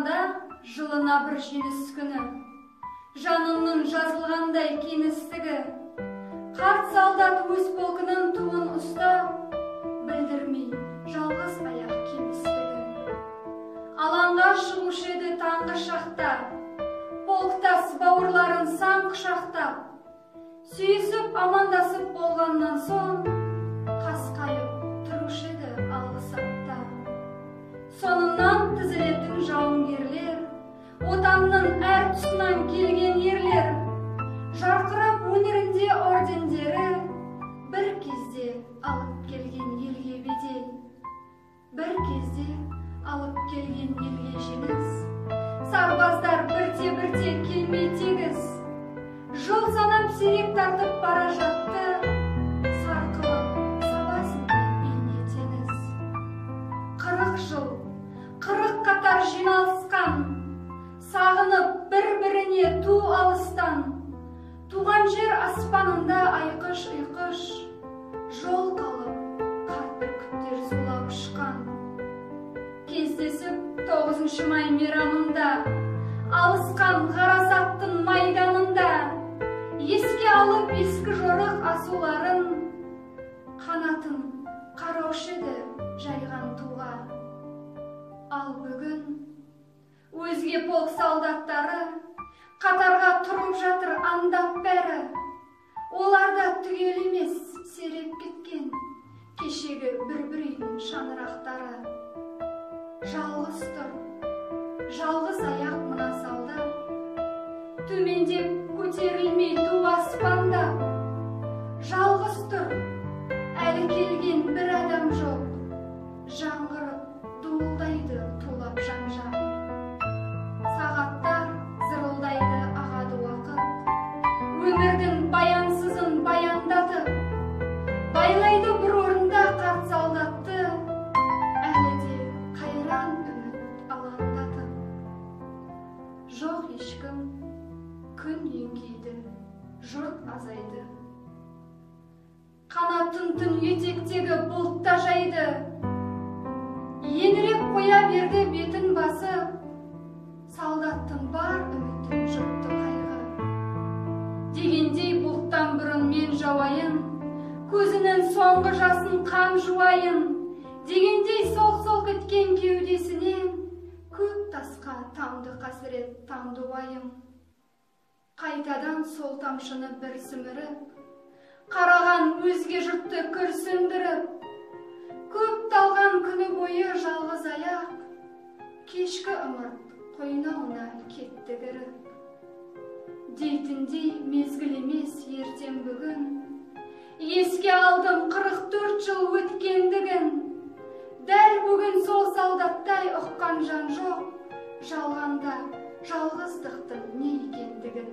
тұрғанда жылына бір жеңіс күні, жанының жазылғандай кеңістігі, қарт солдат өз полкының туын ұстап, білдірмей жалғыз аяқ кемістігі. Алаңға шығушы еді таңғы шақта, полктас бауырларын сан құшақтап, сүйісіп амандасып болғаннан соң, қасқайып тұрушы еді алғы сапта. Соңынан тізілетін жауынгерлер, отанның әр тұсынан келген ерлер, жарқырап өнерінде ордендері, бір кезде алып келген елге бедел, бір кезде алып келген елге жеңіс. Сарбаздар бірте-бірте келмей тегіс, жыл санап сирек тартып бара жатты, сарқылып сабасындай бейне теңіз. 40 жыл, 40 қатар жиналысқан, сағынып бір-біріне ту алыстан, туған жер аспанында айқыш-ұйқыш, жол қалып, қарт бүркіттер зулап ұшқан. Кездесіп 9 май мейрамында, алысқан ғарасаттың майданында, еске алып ескі жорық асуларын, қанатын қараушы еді жайған туға. Ал бүгін өзге полк солдаттары қатарға тұрып жатыр андап бәрі. Оларда түгел емес сереп кеткен кешегі бір-бір үйдің шаңырақтары. Жалғыз тұр, жалғыз аяқ мына солдат, төмендеп көтерілмей ту аспанда. Жалғыз тұр, әлі келген бір адам жоқ, жаңғырып дуылдайды тулап жан-жан. Сағаттар зырылдайды ағады уақыт, өмірдің баянсызын баяндатып, байлайды бір орында қарт солдатты, әлі де қайран үміт алаңдатып. Жоқ ешкім, күн еңкейді, жұрт азайды. Қанатын түн етектегі бұлтта жайды, еңіреп қоя берді бетін басып, солдаттың бар үмітін жұтты қайғы. Дегендей бұлттан бұрын мен жауайын, көзінің соңғы жасын қан жуайын, дегендей солқ-солқ еткен кеудесінен көк тасқа тамды қасірет тамды уайым. Қайтадан сол тамшыны бір сіміріп, қараған өзге жұртты күрсіндіріп, көп талған күні бойы жалғыз аяқ, кешкі ымырт қойнауына кетті кіріп. Дейтіндей мезгіл емес ертең бүгін, еске алдым 44 жыл өткендігін. Дәл бүгін сол солдаттай ұққан жан жоқ, жалғанда жалғыздықтың не екендігін.